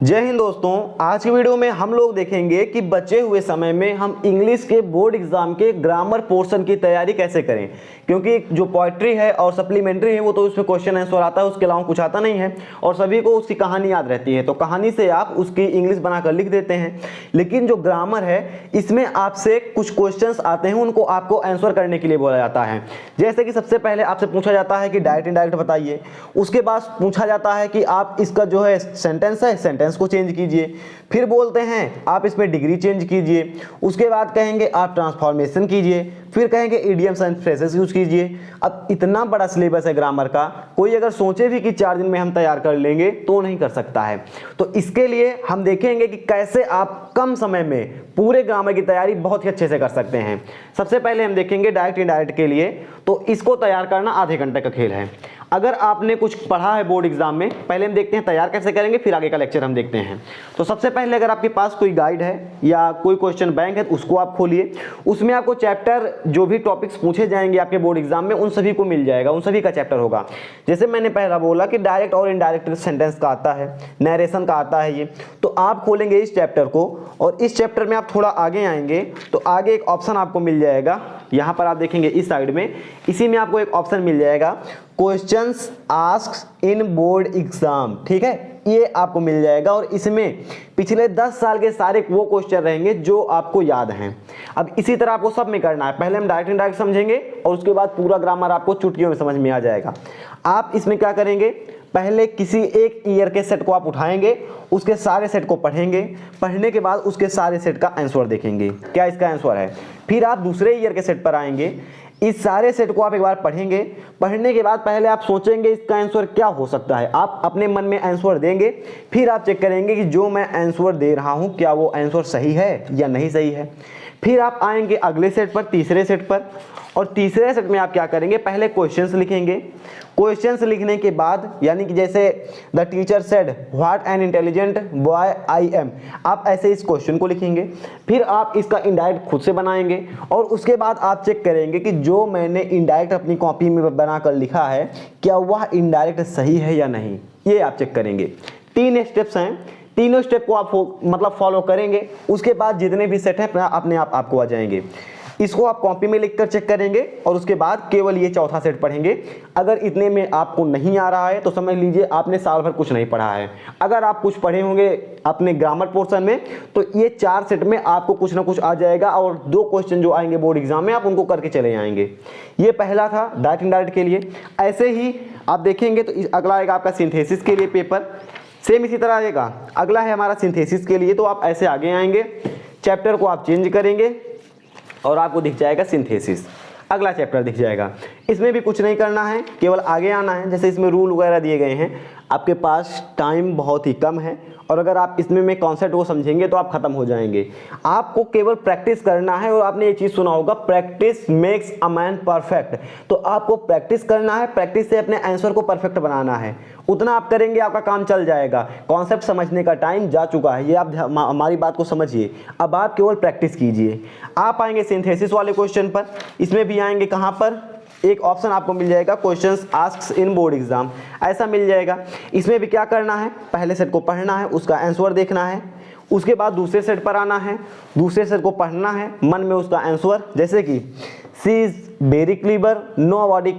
जय हिंद दोस्तों। आज की वीडियो में हम लोग देखेंगे कि बचे हुए समय में हम इंग्लिश के बोर्ड एग्जाम के ग्रामर पोर्शन की तैयारी कैसे करें, क्योंकि जो पोइट्री है और सप्लीमेंट्री है वो तो उसमें क्वेश्चन आंसर आता है, उसके अलावा कुछ आता नहीं है और सभी को उसकी कहानी याद रहती है, तो कहानी से आप उसकी इंग्लिश बनाकर लिख देते हैं। लेकिन जो ग्रामर है इसमें आपसे कुछ क्वेश्चंस आते हैं, उनको आपको आंसर करने के लिए बोला जाता है। जैसे कि सबसे पहले आपसे पूछा जाता है कि डायरेक्ट इनडायरेक्ट बताइए, उसके बाद पूछा जाता है कि आप इसका जो है सेंटेंस है सेंटेंस को चेंज कीजिए, फिर बोलते हैं आप इसमें डिग्री चेंज कीजिए, उसके बाद कहेंगे आप ट्रांसफॉर्मेशन कीजिए, फिर कहेंगे इडियम्स एंड फ्रेजेस यूज कीजिए। अब इतना बड़ा सिलेबस है ग्रामर का, कोई अगर सोचे भी कि 4 दिन में हम तैयार कर लेंगे तो नहीं कर सकता है। तो इसके लिए हम देखेंगे कि कैसे आप कम समय में पूरे ग्रामर की तैयारी बहुत ही अच्छे से कर सकते हैं। सबसे पहले हम देखेंगे डायरेक्ट इनडायरेक्ट के लिए, तो इसको तैयार करना आधे घंटे का खेल है। अगर आपने कुछ पढ़ा है बोर्ड एग्जाम में, पहले हम देखते हैं तैयार कैसे करेंगे, फिर आगे का लेक्चर हम देखते हैं। तो सबसे पहले अगर आपके पास कोई गाइड है या कोई क्वेश्चन बैंक है तो उसको आप खोलिए, उसमें आपको चैप्टर जो भी टॉपिक्स पूछे जाएंगे आपके बोर्ड एग्जाम में उन सभी को मिल जाएगा, उन सभी का चैप्टर होगा। जैसे मैंने पहला बोला कि डायरेक्ट और इनडायरेक्ट सेंटेंस का आता है, नरेशन का आता है ये, तो आप खोलेंगे इस चैप्टर को और इस चैप्टर में आप थोड़ा आगे आएंगे तो आगे एक ऑप्शन आपको मिल जाएगा, यहाँ पर आप देखेंगे इस साइड में, इसी में आपको एक ऑप्शन मिल जाएगा questions asked in board exam. ठीक है, ये आपको मिल जाएगा और इसमें पिछले 10 साल के सारे वो क्वेश्चन रहेंगे जो आपको याद हैं। अब इसी तरह आपको सब में करना है, पहले हम डायरेक्ट इनडायरेक्ट समझेंगे और उसके बाद पूरा ग्रामर आपको चुटकियों में समझ में आ जाएगा। आप इसमें क्या करेंगे, पहले किसी एक ईयर के सेट को आप उठाएंगे, उसके सारे सेट को पढ़ेंगे, पढ़ने के बाद उसके सारे सेट का आंसर देखेंगे क्या इसका आंसर है। फिर आप दूसरे ईयर के सेट पर आएंगे, इस सारे सेट को आप एक बार पढ़ेंगे, पढ़ने के बाद पहले आप सोचेंगे इसका आंसर क्या हो सकता है, आप अपने मन में आंसर देंगे, फिर आप चेक करेंगे कि जो मैं आंसर दे रहा हूं क्या वो आंसर सही है या नहीं सही है। फिर आप आएंगे अगले सेट पर, तीसरे सेट पर, और तीसरे सेट में आप क्या करेंगे, पहले क्वेश्चंस लिखेंगे। क्वेश्चंस लिखने के बाद यानी कि जैसे the teacher said what an intelligent boy I am, आप ऐसे इस क्वेश्चन को लिखेंगे। फिर आप इसका इनडायरेक्ट खुद से बनाएंगे और उसके बाद आप चेक करेंगे कि जो मैंने इनडायरेक्ट अपनी कॉपी में बनाकर लिखा है क्या वह इनडायरेक्ट सही है या नहीं, ये आप चेक करेंगे। 3 स्टेप्स हैं, तीनों स्टेप को आप फॉलो करेंगे, उसके बाद जितने भी सेट हैं अपने आप आपको आ जाएंगे। इसको आप कॉपी में लिखकर चेक करेंगे और उसके बाद केवल ये चौथा सेट पढ़ेंगे। अगर इतने में आपको नहीं आ रहा है तो समझ लीजिए आपने साल भर कुछ नहीं पढ़ा है। अगर आप कुछ पढ़े होंगे अपने ग्रामर पोर्शन में तो ये 4 सेट में आपको कुछ ना कुछ आ जाएगा और 2 क्वेश्चन जो आएंगे बोर्ड एग्जाम में आप उनको करके चले जाएंगे। ये पहला था डायरेक्ट इनडायरेक्ट के लिए। ऐसे ही आप देखेंगे तो अगला आएगा आपका सिंथेसिस के लिए पेपर, सेम इसी तरह आएगा। अगला है हमारा सिंथेसिस के लिए, तो आप ऐसे आगे आएंगे, चैप्टर को आप चेंज करेंगे और आपको दिख जाएगा सिंथेसिस, अगला चैप्टर दिख जाएगा। इसमें भी कुछ नहीं करना है, केवल आगे आना है। जैसे इसमें रूल वगैरह दिए गए हैं, आपके पास टाइम बहुत ही कम है और अगर आप इसमें कॉन्सेप्ट को समझेंगे तो आप खत्म हो जाएंगे। आपको केवल प्रैक्टिस करना है और आपने ये चीज़ सुना होगा, practice makes a man perfect. तो आपको प्रैक्टिस करना है, प्रैक्टिस से अपने आंसर को परफेक्ट बनाना है। उतना आप करेंगे आपका काम चल जाएगा। कॉन्सेप्ट समझने का टाइम जा चुका है, ये आप हमारी बात को समझिए। अब आप केवल प्रैक्टिस कीजिए। आप आएंगे सिंथेसिस वाले क्वेश्चन पर, इसमें भी आएंगे कहाँ पर, एक ऑप्शन आपको मिल जाएगा questions asked in board exam, ऐसा मिल जाएगा। इसमें भी क्या करना है, पहले सेट को पढ़ना है, उसका आंसर देखना है, उसके बाद दूसरे सेट पर आना है, दूसरे सेट को पढ़ना है, मन में उसका आंसर, जैसे कि she is very clever, nobody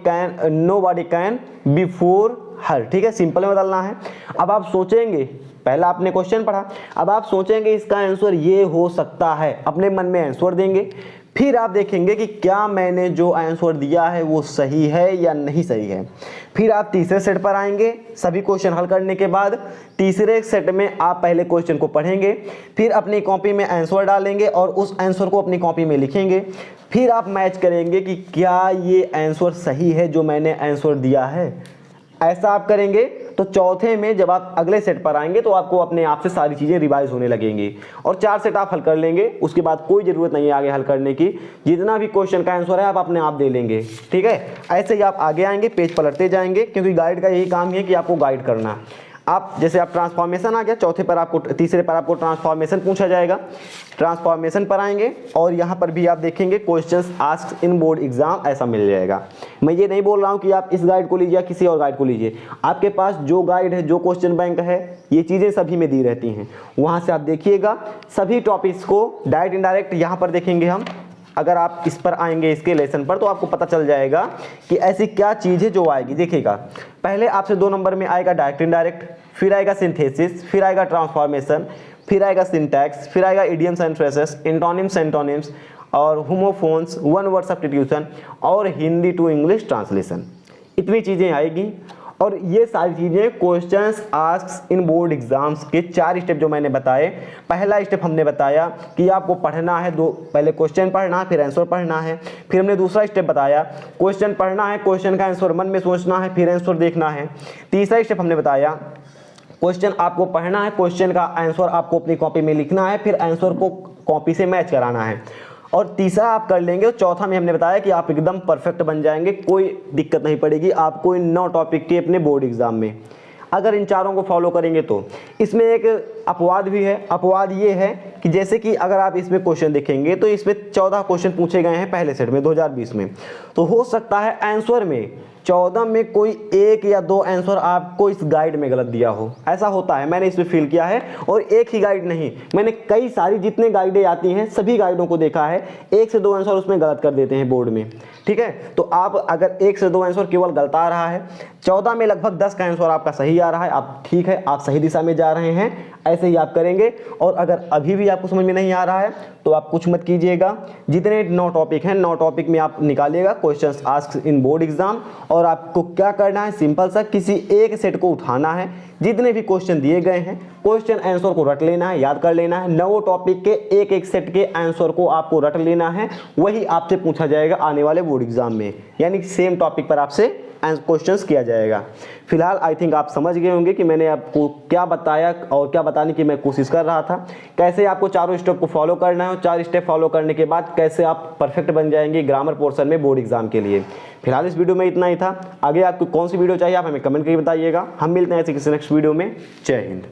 can before her. ठीक है, सिंपल में बदलना है। अब आप सोचेंगे, पहला आपने क्वेश्चन पढ़ा, अब आप सोचेंगे इसका आंसर ये हो सकता है, अपने मन में आंसर देंगे। फिर आप देखेंगे कि क्या मैंने जो आंसर दिया है वो सही है या नहीं सही है। फिर आप तीसरे सेट पर आएंगे, सभी क्वेश्चन हल करने के बाद तीसरे सेट में आप पहले क्वेश्चन को पढ़ेंगे, फिर अपनी कॉपी में आंसर डालेंगे और उस आंसर को अपनी कॉपी में लिखेंगे। फिर आप मैच करेंगे कि क्या ये आंसर सही है जो मैंने आंसर दिया है। ऐसा आप करेंगे तो चौथे में जब आप अगले सेट पर आएंगे तो आपको अपने आप से सारी चीज़ें रिवाइज होने लगेंगी और 4 सेट आप हल कर लेंगे। उसके बाद कोई ज़रूरत नहीं है आगे हल करने की, जितना भी क्वेश्चन का आंसर है आप अपने आप दे लेंगे। ठीक है, ऐसे ही आप आगे आएंगे, पेज पलटते जाएंगे, क्योंकि गाइड का यही काम है कि आपको गाइड करना। आप जैसे आप ट्रांसफॉर्मेशन आ गया, तीसरे पर आपको ट्रांसफॉर्मेशन पूछा जाएगा। ट्रांसफॉर्मेशन पर आएंगे और यहाँ पर भी आप देखेंगे questions asked in board exam ऐसा मिल जाएगा। मैं ये नहीं बोल रहा हूँ कि आप इस गाइड को लीजिए या किसी और गाइड को लीजिए, आपके पास जो गाइड है, जो क्वेश्चन बैंक है, ये चीज़ें सभी में दी रहती हैं, वहाँ से आप देखिएगा सभी टॉपिक्स को डायरेक्ट इनडायरेक्ट यहाँ पर देखेंगे हम। अगर आप इस पर आएंगे इसके लेसन पर तो आपको पता चल जाएगा कि ऐसी क्या चीज़ है जो आएगी। देखिएगा, पहले आपसे 2 नंबर में आएगा डायरेक्ट इनडायरेक्ट, फिर आएगा सिंथेसिस, फिर आएगा ट्रांसफॉर्मेशन, फिर आएगा सिंटैक्स, फिर आएगा idioms and phrases, antonyms antonyms और होमोफोन्स, वन वर्ड सब्स्टिट्यूशन और हिंदी टू इंग्लिश ट्रांसलेशन। इतनी चीज़ें आएगी और ये सारी चीज़ें questions asked in board exams के 4 स्टेप जो मैंने बताए। पहला स्टेप हमने बताया कि आपको पढ़ना है, पहले क्वेश्चन पढ़ना है, फिर आंसर पढ़ना है। फिर हमने दूसरा स्टेप बताया क्वेश्चन पढ़ना है, क्वेश्चन का आंसर मन में सोचना है, फिर आंसर देखना है। तीसरा स्टेप हमने बताया क्वेश्चन आपको पढ़ना है, क्वेश्चन का आंसर आपको अपनी कॉपी में लिखना है, फिर आंसर को कॉपी से मैच कराना है। और तीसरा आप कर लेंगे। चौथा में हमने बताया कि आप एकदम परफेक्ट बन जाएंगे, कोई दिक्कत नहीं पड़ेगी आपको इन 9 टॉपिक के अपने बोर्ड एग्जाम में, अगर इन चारों को फॉलो करेंगे तो। इसमें एक अपवाद भी है। अपवाद ये है कि जैसे कि अगर आप इसमें क्वेश्चन देखेंगे तो इसमें 14 क्वेश्चन पूछे गए हैं पहले सेट में 2020 में, तो हो सकता है आंसर में 14 में कोई 1 या 2 आंसर आपको इस गाइड में गलत दिया हो। ऐसा होता है, मैंने इसमें फील किया है। और एक ही गाइड नहीं, मैंने कई सारी जितने गाइडें आती हैं सभी गाइडों को देखा है, 1 से 2 आंसर उसमें गलत कर देते हैं बोर्ड में। ठीक है, तो आप अगर 1 से 2 आंसर केवल गलत आ रहा है, 14 में लगभग 10 का आंसर आपका सही आ रहा है, आप ठीक है, आप सही दिशा में जा रहे हैं, ऐसे ही आप करेंगे। और अगर अभी भी आपको समझ में नहीं आ रहा है तो आप कुछ मत कीजिएगा, जितने 9 टॉपिक हैं 9 टॉपिक में आप निकालिएगा questions asked in board exam. और आपको क्या करना है, सिंपल सा किसी एक सेट को उठाना है, जितने भी क्वेश्चन दिए गए हैं क्वेश्चन आंसर को रट लेना है, याद कर लेना है। 9 टॉपिक के एक सेट के आंसर को आपको रट लेना है, वही आपसे पूछा जाएगा आने वाले बोर्ड एग्जाम में, यानी सेम टॉपिक पर आपसे क्वेश्चंस किया जाएगा। फिलहाल आई थिंक आप समझ गए होंगे कि मैंने आपको क्या बताया और क्या बताने की मैं कोशिश कर रहा था, कैसे आपको चारों स्टेप को फॉलो करना है और 4 स्टेप फॉलो करने के बाद कैसे आप परफेक्ट बन जाएंगे ग्रामर पोर्शन में बोर्ड एग्जाम के लिए। फिलहाल इस वीडियो में इतना ही था। आगे आपको कौन सी वीडियो चाहिए आप हमें कमेंट करके बताइएगा। हम मिलते हैं ऐसे किसी नेक्स्ट वीडियो में। जय हिंद।